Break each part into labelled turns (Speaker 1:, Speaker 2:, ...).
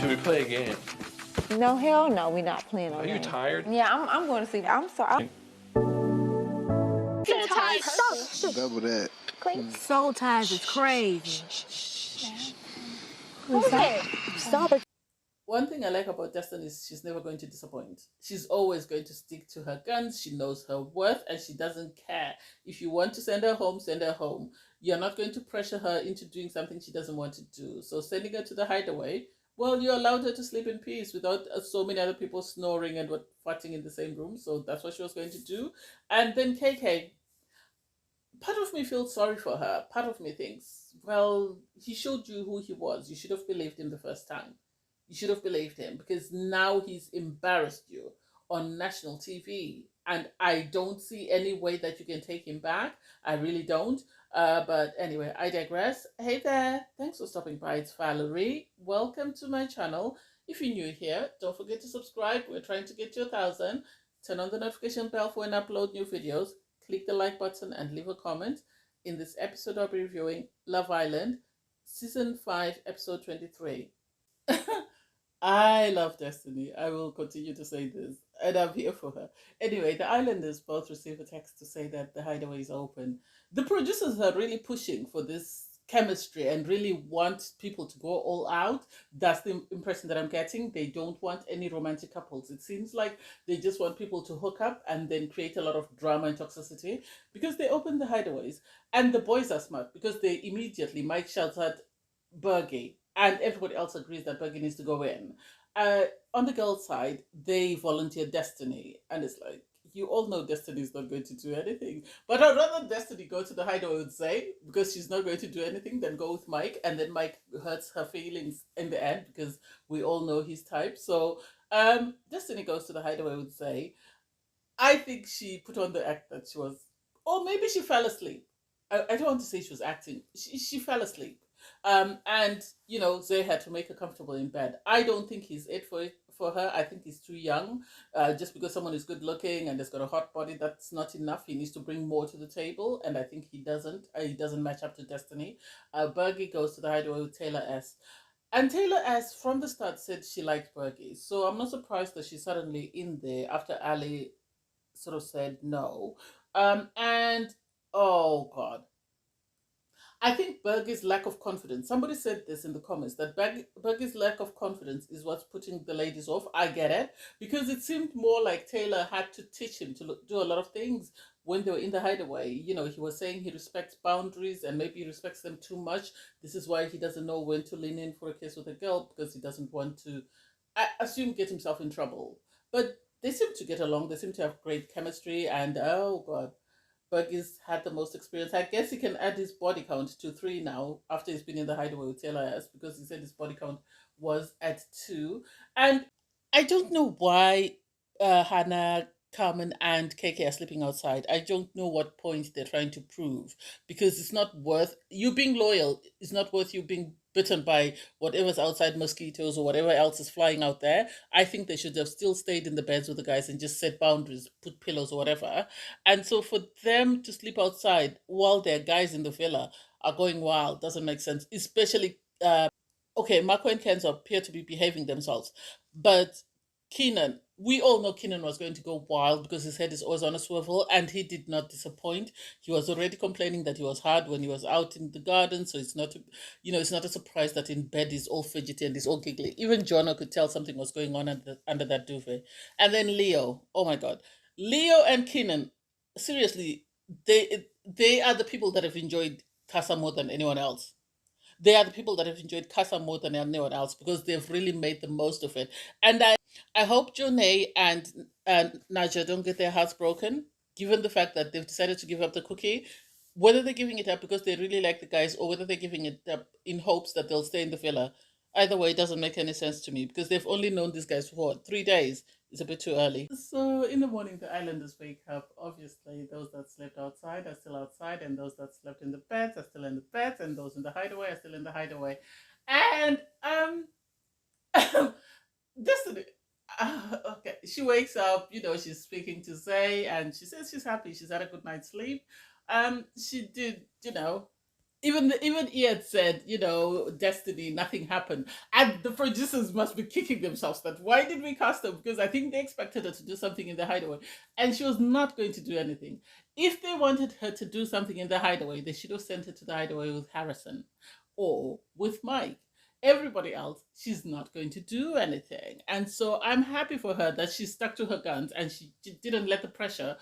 Speaker 1: Should we play a game?
Speaker 2: No, hell no, we're not playing on
Speaker 1: Are you
Speaker 2: that.
Speaker 1: tired?
Speaker 2: Yeah, I'm going to sleep. I'm sorry.
Speaker 3: So tired. Stop.
Speaker 4: Double that.
Speaker 3: So tired. It's crazy.
Speaker 2: Stop it.
Speaker 5: One thing I like about Destiny is she's never going to disappoint. She's always going to stick to her guns. She knows her worth and she doesn't care. If you want to send her home, send her home. You're not going to pressure her into doing something she doesn't want to do. So sending her to the hideaway, well, you allowed her to sleep in peace without so many other people snoring and farting in the same room. So that's what she was going to do. And then KK, part of me feels sorry for her. Part of me thinks, well, he showed you who he was. You should have believed him the first time. You should have believed him because now he's embarrassed you on national TV. And I don't see any way that you can take him back. I really don't. But anyway, I digress. Hey there. Thanks for stopping by. It's Valerie. Welcome to my channel. If you're new here, don't forget to subscribe. We're trying to get to 1,000. Turn on the notification bell for when I upload new videos. Click the like button and leave a comment. In this episode, I'll be reviewing Love Island, Season 5, Episode 23. I love Destiny. I will continue to say this. And I'm here for her. Anyway, the islanders both receive a text to say that the hideaway is open. The producers are really pushing for this chemistry and really want people to go all out. That's the impression that I'm getting. They don't want any romantic couples. It seems like they just want people to hook up and then create a lot of drama and toxicity because they open the hideaways. And the boys are smart because they immediately, Mike shouts at Bergie, and everybody else agrees that Bergie needs to go in. On the girls' side, they volunteer Destiny, and it's like, you all know Destiny is not going to do anything. But I'd rather Destiny go to the hideaway and say, because she's not going to do anything, than go with Mike, and then Mike hurts her feelings in the end, because we all know his type. So Destiny goes to the hideaway and say, I think she put on the act that she was, or maybe she fell asleep. I don't want to say she was acting. She fell asleep. And you know, Zay had to make her comfortable in bed. I don't think he's it for her. I think he's too young. Just because someone is good looking and has got a hot body, that's not enough. He needs to bring more to the table, and I think he doesn't. He doesn't match up to Destiny. Bergie goes to the hideaway with Taylor S. And Taylor S. from the start said she liked Bergie, so I'm not surprised that she's suddenly in there after Ali sort of said no. And oh God. I think Bergie's lack of confidence. Somebody said this in the comments that Bergie's lack of confidence is what's putting the ladies off. I get it because it seemed more like Taylor had to teach him to do a lot of things when they were in the hideaway. You know, he was saying he respects boundaries and maybe he respects them too much. This is why he doesn't know when to lean in for a kiss with a girl because he doesn't want to, I assume, get himself in trouble. But they seem to get along. They seem to have great chemistry, and oh God, Bergie's had the most experience. I guess he can add his body count to 3 now after he's been in the hideaway with Taylor S because he said his body count was at 2. And I don't know why Hannah, Carmen, and KK are sleeping outside. I don't know what point they're trying to prove because it's not worth you being loyal. It's not worth you being bitten by whatever's outside, mosquitoes or whatever else is flying out there. I think they should have still stayed in the beds with the guys and just set boundaries, put pillows or whatever. And so for them to sleep outside while their guys in the villa are going wild doesn't make sense, especially okay, Marco and Kenzo appear to be behaving themselves, but Keenan, we all know Keenan was going to go wild because his head is always on a swivel, and he did not disappoint. He was already complaining that he was hard when he was out in the garden, so it's not, it's not a surprise that in bed he's all fidgety and he's all giggly. Even Jonah could tell something was going on under that duvet. And then Leo, oh my God, Leo and Keenan, seriously, they are the people that have enjoyed Casa more than anyone else. They are the people that have enjoyed Casa more than anyone else because they've really made the most of it. And I hope Jonay and Naja don't get their hearts broken, given the fact that they've decided to give up the cookie. Whether they're giving it up because they really like the guys or whether they're giving it up in hopes that they'll stay in the villa. Either way, it doesn't make any sense to me because they've only known these guys for 3 days. It's a bit too early. So in the morning, the islanders wake up. Obviously, those that slept outside are still outside, and those that slept in the beds are still in the beds, and those in the hideaway are still in the hideaway. And Destiny, okay, she wakes up. She's speaking to Zay, and she says she's happy. She's had a good night's sleep. She did, Even Ian said, Destiny, nothing happened. And the producers must be kicking themselves that why did we cast her? Because I think they expected her to do something in the hideaway. And she was not going to do anything. If they wanted her to do something in the hideaway, they should have sent her to the hideaway with Harrison or with Mike. Everybody else, she's not going to do anything. And so I'm happy for her that she stuck to her guns and she didn't let the pressure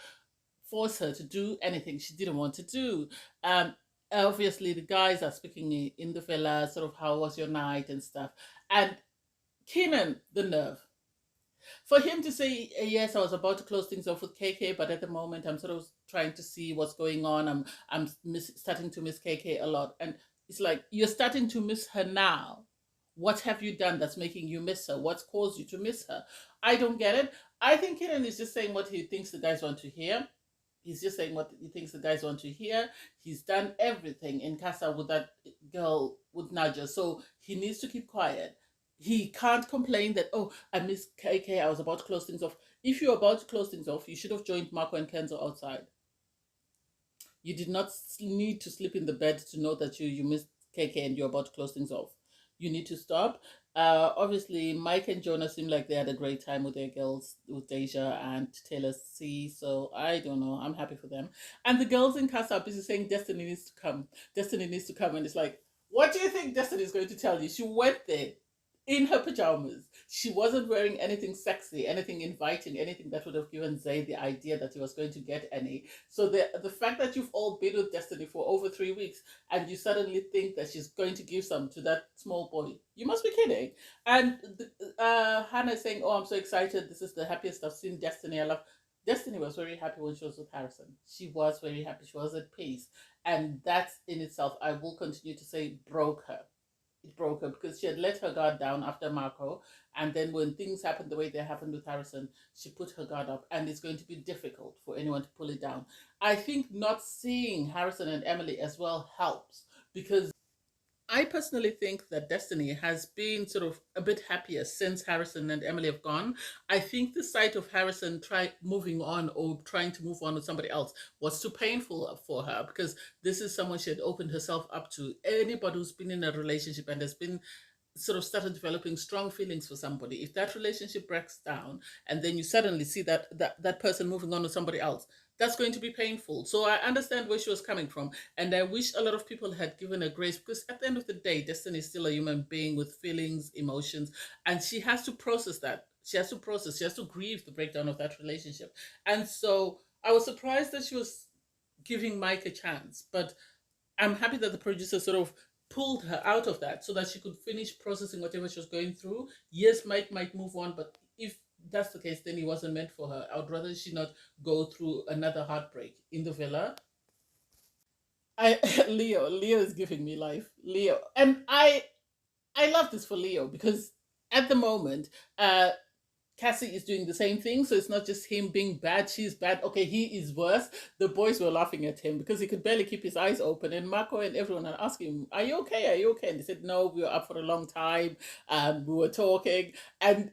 Speaker 5: force her to do anything she didn't want to do. Um, Obviously, the guys are speaking in the villa, sort of how was your night and stuff. And Kenan, the nerve. For him to say, yes, I was about to close things off with KK, but at the moment I'm sort of trying to see what's going on. I'm starting to miss KK a lot. And it's like, you're starting to miss her now. What have you done that's making you miss her? What's caused you to miss her? I don't get it. I think Kenan is just saying what he thinks the guys want to hear. He's just saying what he thinks the guys want to hear. He's done everything in Casa with that girl, with Naja. So he needs to keep quiet. He can't complain that, oh, I miss KK, I was about to close things off. If you're about to close things off, you should have joined Marco and Kenzo outside. You did not need to sleep in the bed to know that you missed KK and you're about to close things off. You need to stop. Obviously, Mike and Jonah seem like they had a great time with their girls, with Deja and Taylor C. So I don't know. I'm happy for them. And the girls in Casa are busy saying Destiny needs to come. Destiny needs to come. And it's like, what do you think Destiny is going to tell you? She went there in her pajamas. She wasn't wearing anything sexy, anything inviting, anything that would have given Zay the idea that he was going to get any. So the fact that you've all been with Destiny for over 3 weeks and you suddenly think that she's going to give some to that small boy, you must be kidding. And Hannah is saying, oh, I'm so excited. This is the happiest I've seen Destiny. I love Destiny was very happy when she was with Harrison. She was very happy. She was at peace. And that in itself, I will continue to say, broke her. It broke her because she had let her guard down after Marco, and then when things happened the way they happened with Harrison, she put her guard up, and it's going to be difficult for anyone to pull it down. I think not seeing Harrison and Emily as well helps, because I personally think that Destiny has been sort of a bit happier since Harrison and Emily have gone. I think the sight of Harrison moving on or trying to move on with somebody else was too painful for her, because this is someone she had opened herself up to. Anybody who's been in a relationship and has been sort of started developing strong feelings for somebody, if that relationship breaks down and then you suddenly see that person moving on with somebody else, that's going to be painful. So I understand where she was coming from, and I wish a lot of people had given her grace, because at the end of the day, Destiny is still a human being with feelings, emotions, and she has to process that. She has to grieve the breakdown of that relationship. And so I was surprised that she was giving Mike a chance, but I'm happy that the producer sort of pulled her out of that so that she could finish processing whatever she was going through. Yes, Mike might move on, but if that's the case, then he wasn't meant for her. I would rather she not go through another heartbreak in the villa. I Leo is giving me life. Leo. And I love this for Leo, because at the moment, Cassie is doing the same thing, so it's not just him being bad, she's bad. Okay, he is worse. The boys were laughing at him because he could barely keep his eyes open. And Marco and everyone are asking him, are you okay? Are you okay? And they said, no, we were up for a long time. We were talking. And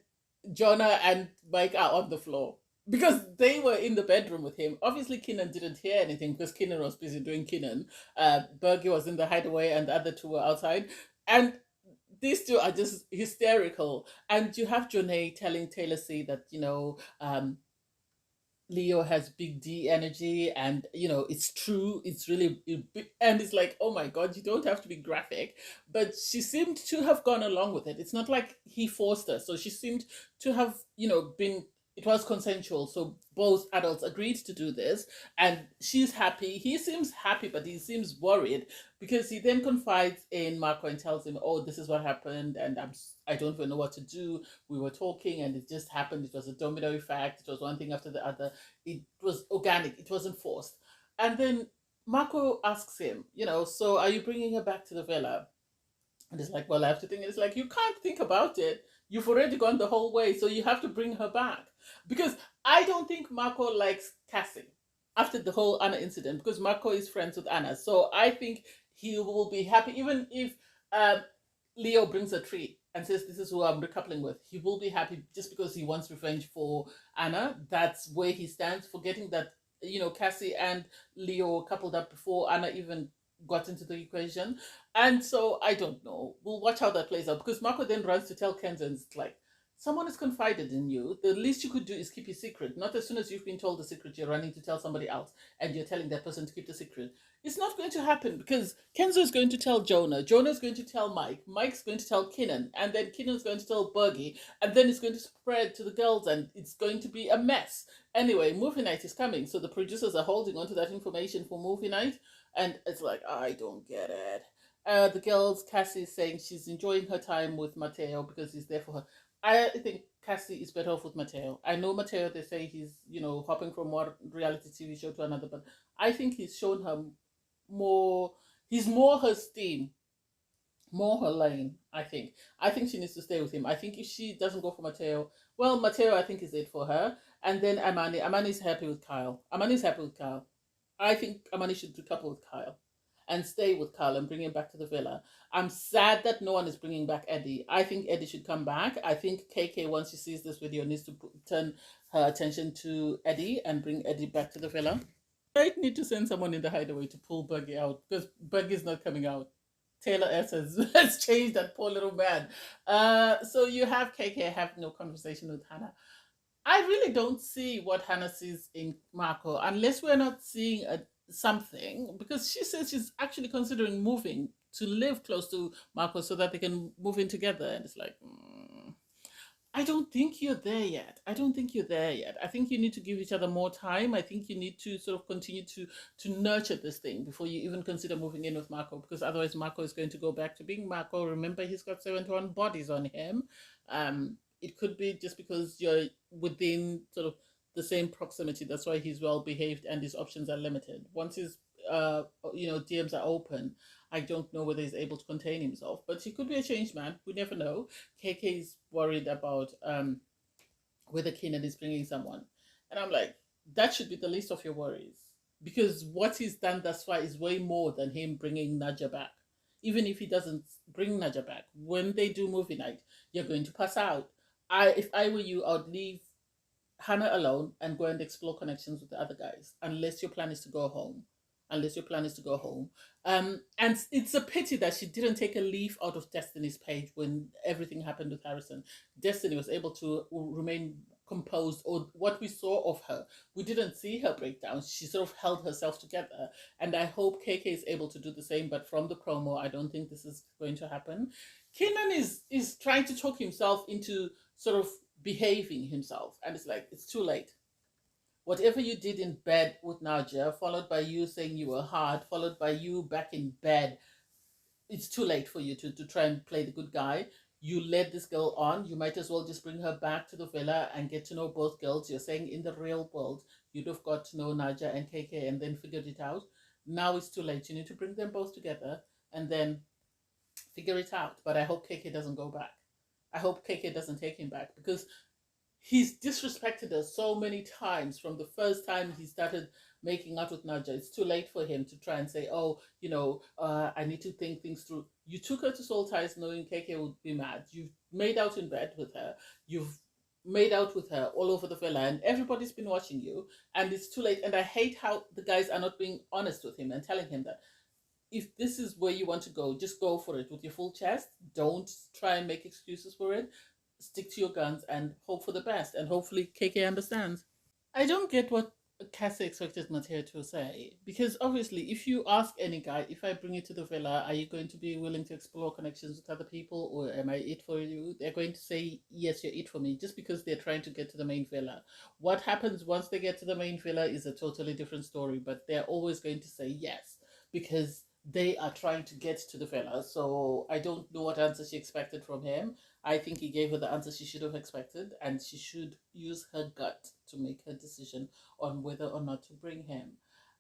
Speaker 5: Jonah and Mike are on the floor because they were in the bedroom with him. Obviously, Keenan didn't hear anything because Keenan was busy doing Keenan. Bergie was in the hideaway and the other two were outside. And these two are just hysterical. And you have Jonay telling Taylor C that, Leo has big D energy, and it's true. It's really, and it's like, oh my God, you don't have to be graphic. But she seemed to have gone along with it. It's not like he forced her. So she seemed to have, been, it was consensual. So both adults agreed to do this, and she's happy. He seems happy, but he seems worried, because he then confides in Marco and tells him, oh, this is what happened, and I don't even know what to do. We were talking and it just happened. It was a domino effect. It was one thing after the other. It was organic. It wasn't forced. And then Marco asks him, so are you bringing her back to the villa? And it's like, well, I have to think. It's like, you can't think about it. You've already gone the whole way, so you have to bring her back. Because I don't think Marco likes Cassie after the whole Anna incident, because Marco is friends with Anna. So I think he will be happy, even if Leo brings a tree and says, this is who I'm recoupling with. He will be happy just because he wants revenge for Anna. That's where he stands, forgetting that, Cassie and Leo coupled up before Anna even got into the equation. And so I don't know. We'll watch how that plays out because Marco then runs to tell Kenzo, and it's like, someone has confided in you. The least you could do is keep your secret. Not as soon as you've been told the secret, you're running to tell somebody else and you're telling that person to keep the secret. It's not going to happen because Kenzo is going to tell Jonah. Jonah is going to tell Mike. Mike's going to tell Kinnan. And then Kinnan's going to tell Bergie. And then it's going to spread to the girls and it's going to be a mess. Anyway, movie night is coming. So the producers are holding on to that information for movie night. And it's like, I don't get it. The girls, Cassie is saying she's enjoying her time with Mateo because he's there for her. I think Cassie is better off with Mateo. I know Mateo, they say he's, hopping from one reality TV show to another, but I think he's shown her more, he's more her steam, more her lane, I think. I think she needs to stay with him. I think if she doesn't go for Mateo, well, Mateo, I think, is it for her. And then Amani's happy with Kyle. Amani's happy with Kyle. I think Amani should recouple with Kyle and stay with Kyle and bring him back to the villa. I'm sad that no one is bringing back Eddie. I think Eddie should come back. I think KK, once she sees this video, needs to turn her attention to Eddie and bring Eddie back to the villa. I need to send someone in the hideaway to pull Buggy out because Buggy's not coming out. Taylor S has changed that poor little man. So you have KK have no conversation with Hannah. I really don't see what Hannah sees in Marco unless we're not seeing something, because she says she's actually considering moving to live close to Marco so that they can move in together. And it's like, I don't think you're there yet. I don't think you're there yet. I think you need to give each other more time. I think you need to sort of continue to nurture this thing before you even consider moving in with Marco, because otherwise Marco is going to go back to being Marco. Remember, he's got 71 bodies on him. It could be just because you're within sort of the same proximity. That's why he's well behaved and his options are limited. Once his DMs are open, I don't know whether he's able to contain himself, but he could be a changed man. We never know. KK is worried about whether Keenan is bringing someone, and I'm like, that should be the least of your worries, because what he's done thus far is way more than him bringing Naja back. Even if he doesn't bring Naja back, when they do movie night, you're going to pass out. If I were you, I would leave Hannah alone and go and explore connections with the other guys, unless your plan is to go home. And it's a pity that she didn't take a leaf out of Destiny's page when everything happened with Harrison. Destiny was able to remain composed, or what we saw of her, we didn't see her break down. She sort of held herself together. And I hope KK is able to do the same, but from the promo, I don't think this is going to happen. Kenan is trying to talk himself into sort of behaving himself. And it's like, it's too late. Whatever you did in bed with Nadia, followed by you saying you were hard, followed by you back in bed, it's too late for you to try and play the good guy. You led this girl on. You might as well just bring her back to the villa and get to know both girls. You're saying in the real world, you'd have got to know Nadia and KK and then figured it out. Now it's too late. You need to bring them both together and then figure it out. But I hope KK doesn't go back. I hope KK doesn't take him back, because he's disrespected us so many times from the first time he started making out with Naja. It's too late for him to try and say, I need to think things through. You took her to Soul Ties knowing KK would be mad. You've made out in bed with her. You've made out with her all over the villa, and everybody's been watching you, and it's too late. And I hate how the guys are not being honest with him and telling him that if this is where you want to go, just go for it with your full chest. Don't try and make excuses for it. Stick to your guns and hope for the best. And hopefully KK understands. I don't get what Cassie expected Mateo to say, because obviously if you ask any guy, if I bring you to the villa, are you going to be willing to explore connections with other people, or am I it for you? They're going to say, yes, you're it for me, just because they're trying to get to the main villa. What happens once they get to the main villa is a totally different story, but they're always going to say yes, because they are trying to get to the villa. So I don't know what answer she expected from him. I think he gave her the answer she should have expected, and she should use her gut to make her decision on whether or not to bring him.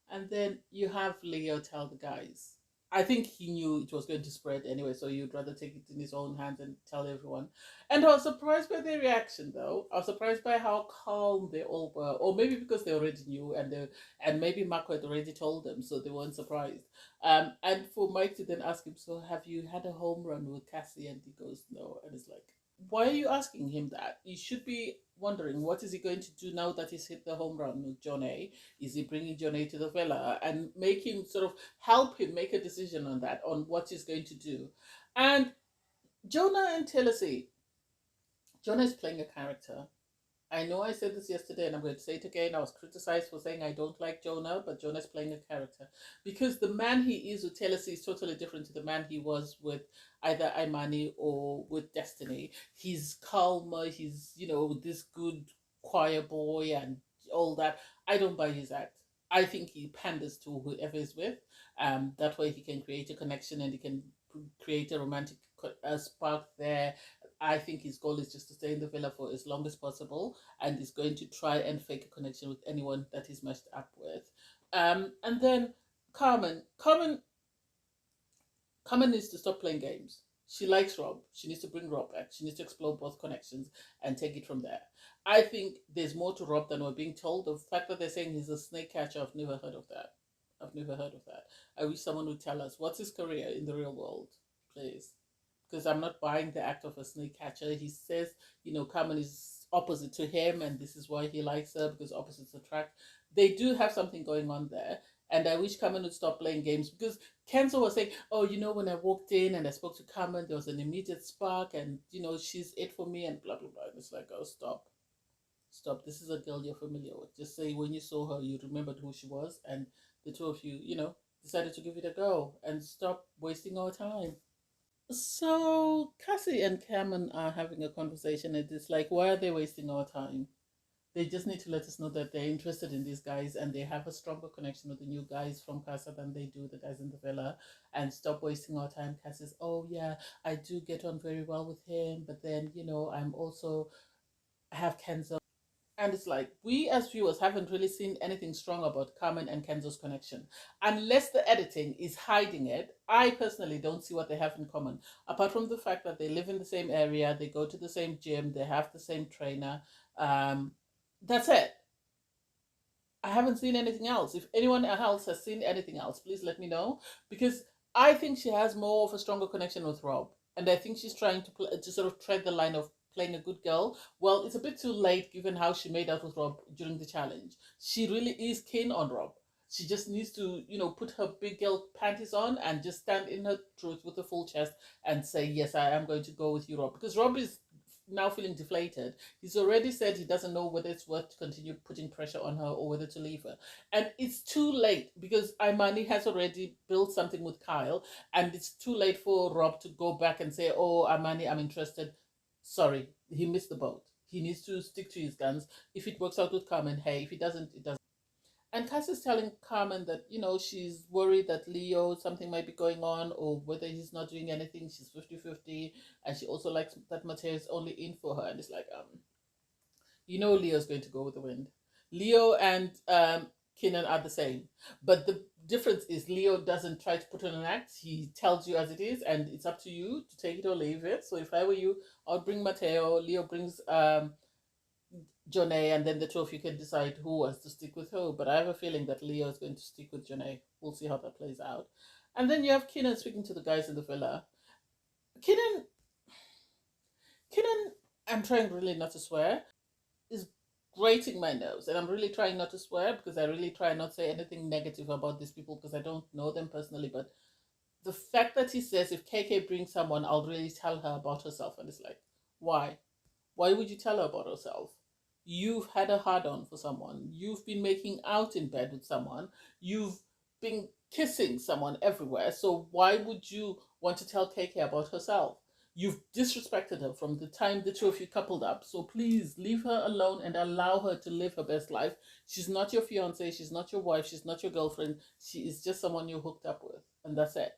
Speaker 5: And then you have Leo tell the guys. I think he knew it was going to spread anyway, so you'd rather take it in his own hands and tell everyone. And I was surprised by their reaction, though. I was surprised by how calm they all were, or maybe because they already knew, and maybe Marco had already told them, so they weren't surprised. And for Mike to then ask him, so have you had a home run with Cassie? And he goes, no. And it's like, why are you asking him that? You should be wondering, what is he going to do now that he's hit the home run with John A? Is he bringing John A to the villa and make him sort of help him make a decision on that, on what he's going to do? And Jonah and Tennessee, Jonah is playing a character. I know I said this yesterday and I'm going to say it again. I was criticized for saying I don't like Jonah, but Jonah's playing a character. Because the man he is with Telesi is totally different to the man he was with either Imani or with Destiny. He's calmer, he's, this good choir boy and all that. I don't buy his act. I think he panders to whoever he's with. That way he can create a connection and he can create a romantic spark there. I think his goal is just to stay in the villa for as long as possible, and is going to try and fake a connection with anyone that he's matched up with. And then Carmen needs to stop playing games. She likes Rob. She needs to bring Rob back. She needs to explore both connections and take it from there. I think there's more to Rob than we're being told. The fact that they're saying he's a snake catcher, I've never heard of that. I wish someone would tell us what's his career in the real world, please. Because I'm not buying the act of a snake catcher. He says, Carmen is opposite to him and this is why he likes her, because opposites attract. They do have something going on there. And I wish Carmen would stop playing games, because Kenzo was saying, oh, when I walked in and I spoke to Carmen, there was an immediate spark and, she's it for me and blah, blah, blah. And it's like, oh, stop. This is a girl you're familiar with. Just say when you saw her, you remembered who she was, and the two of you, decided to give it a go, and stop wasting our time. So Cassie and Cameron are having a conversation, and it's like, why are they wasting our time? They just need to let us know that they're interested in these guys and they have a stronger connection with the new guys from Casa than they do the guys in the villa, and stop wasting our time. Cass says, oh yeah, I do get on very well with him, but then, I'm also have Kenzo. And it's like, we as viewers haven't really seen anything strong about Carmen and Kenzo's connection. Unless the editing is hiding it, I personally don't see what they have in common. Apart from the fact that they live in the same area, they go to the same gym, they have the same trainer. That's it. I haven't seen anything else. If anyone else has seen anything else, please let me know. Because I think she has more of a stronger connection with Rob. And I think she's trying to sort of tread the line of playing a good girl. Well, it's a bit too late given how she made out with Rob during the challenge. She really is keen on Rob. She just needs to, put her big girl panties on and just stand in her truth with a full chest and say, yes, I am going to go with you, Rob. Because Rob is now feeling deflated. He's already said he doesn't know whether it's worth to continue putting pressure on her or whether to leave her. And it's too late, because Imani has already built something with Kyle, and it's too late for Rob to go back and say, oh, Imani, I'm interested. Sorry, he missed the boat. He needs to stick to his guns. If it works out with Carmen, hey. If it doesn't, it doesn't. And Cass is telling Carmen that, she's worried that Leo, something might be going on, or whether he's not doing anything. She's 50-50. And she also likes that Mateo is only in for her. And it's like, Leo's going to go with the wind. Leo and Kenan are the same. But the difference is Leo doesn't try to put on an act. He tells you as it is, and it's up to you to take it or leave it. So if I were you, I would bring Mateo. Leo brings Jonay, and then the two of you can decide who wants to stick with who. But I have a feeling that Leo is going to stick with Jonay. We'll see how that plays out. And then you have Kenan speaking to the guys in the villa. Kenan, I'm trying really not to swear, is grating my nerves. And I'm really trying not to swear, because I really try not to say anything negative about these people, because I don't know them personally. But the fact that he says, if KK brings someone, I'll really tell her about herself. And it's like, why? Why would you tell her about herself? You've had a hard-on for someone. You've been making out in bed with someone. You've been kissing someone everywhere. So why would you want to tell KK about herself? You've disrespected her from the time the two of you coupled up. So please leave her alone and allow her to live her best life. She's not your fiance. She's not your wife. She's not your girlfriend. She is just someone you're hooked up with. And that's it.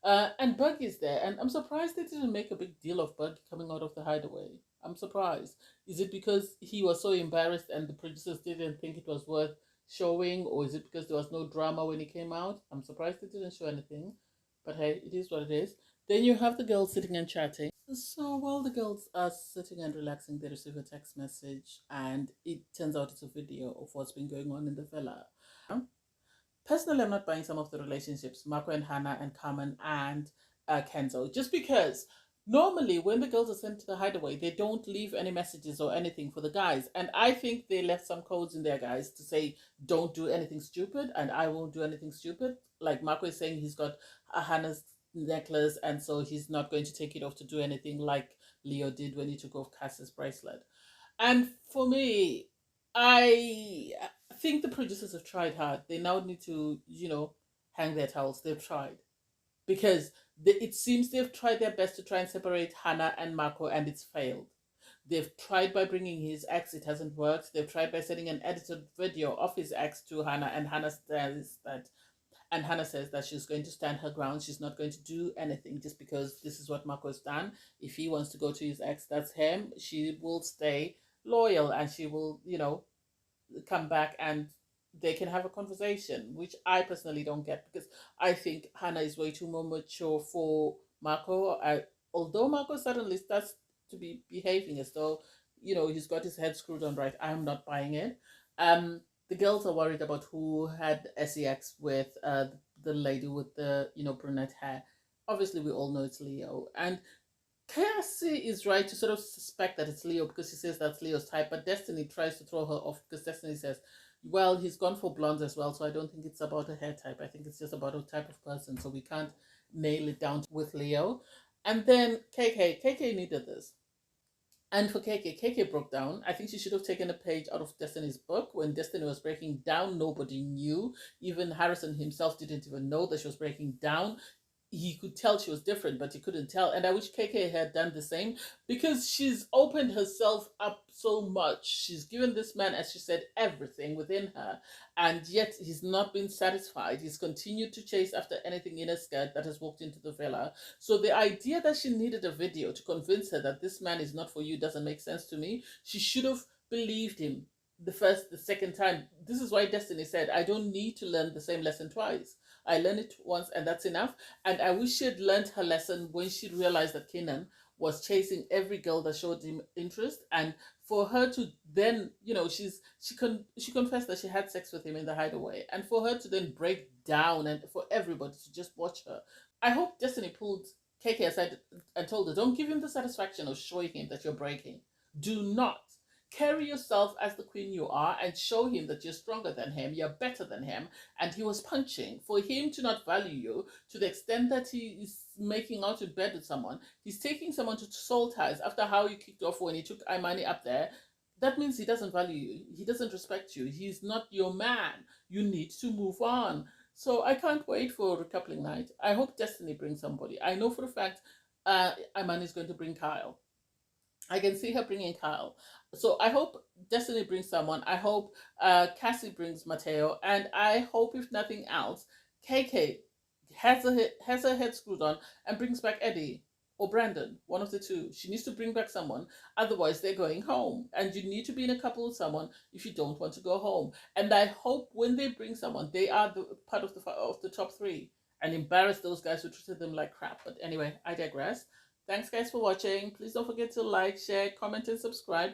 Speaker 5: And Bug is there. And I'm surprised they didn't make a big deal of Bug coming out of the hideaway. I'm surprised. Is it because he was so embarrassed and the producers didn't think it was worth showing? Or is it because there was no drama when he came out? I'm surprised they didn't show anything. But hey, it is what it is. Then you have the girls sitting and chatting. So while the girls are sitting and relaxing, they receive a text message. And it turns out it's a video of what's been going on in the villa. Personally, I'm not buying some of the relationships, Marco and Hannah and Carmen and Kenzo. Just because Normally, when the girls are sent to the hideaway, they don't leave any messages or anything for the guys. And I think they left some codes in there, guys, to say, don't do anything stupid, and I won't do anything stupid. Like Marco is saying, he's got a Hannah's necklace, and so he's not going to take it off to do anything like Leo did when he took off Cass's bracelet. And for me, I think the producers have tried hard. They now need to, hang their towels. They've tried because it seems they've tried their best to try and separate Hannah and Marco, and it's failed. They've tried by bringing his ex, it hasn't worked. They've tried by sending an edited video of his ex to Hannah, and Hannah says that she's going to stand her ground. She's not going to do anything just because this is what Marco's done. If he wants to go to his ex, that's him. She will stay loyal, and she will, come back and they can have a conversation, which I personally don't get because I think Hannah is way too more mature for Marco. Although Marco suddenly starts to be behaving as though, he's got his head screwed on right, I'm not buying it. The girls are worried about who had sex with the lady with the, brunette hair. Obviously, we all know it's Leo. And Cassie is right to sort of suspect that it's Leo because she says that's Leo's type, but Destiny tries to throw her off because Destiny says, well, he's gone for blondes as well, so I don't think it's about a hair type. I think it's just about a type of person, so we can't nail it down with Leo. And then KK needed this. And for KK broke down. I think she should have taken a page out of Destiny's book. When Destiny was breaking down, nobody knew. Even Harrison himself didn't even know that she was breaking down. He could tell she was different, but he couldn't tell. And I wish KK had done the same because she's opened herself up so much. She's given this man, as she said, everything within her. And yet he's not been satisfied. He's continued to chase after anything in her skirt that has walked into the villa. So the idea that she needed a video to convince her that this man is not for you doesn't make sense to me. She should have believed him the second time. This is why Destiny said, I don't need to learn the same lesson twice. I learned it once and that's enough. And I wish she had learned her lesson when she realized that Kenan was chasing every girl that showed him interest. And for her to then, she confessed that she had sex with him in the hideaway. And for her to then break down and for everybody to just watch her. I hope Destiny pulled KK aside and told her, don't give him the satisfaction of showing him that you're breaking. Do not. Carry yourself as the queen you are and show him that you're stronger than him, you're better than him. And he was punching. For him to not value you to the extent that he is making out in bed with someone, he's taking someone to soul ties after how you kicked off when he took Imani up there. That means he doesn't value you. He doesn't respect you. He's not your man. You need to move on. So I can't wait for recoupling night. I hope Destiny brings somebody. I know for a fact Imani is going to bring Kyle. I can see her bringing Kyle. So I hope Destiny brings someone. I hope Cassie brings Mateo. And I hope, if nothing else, KK has her head screwed on and brings back Eddie or Brandon, one of the two. She needs to bring back someone. Otherwise, they're going home. And you need to be in a couple with someone if you don't want to go home. And I hope when they bring someone, they are part of the top three and embarrass those guys who treated them like crap. But anyway, I digress. Thanks guys for watching. Please don't forget to like, share, comment, and subscribe.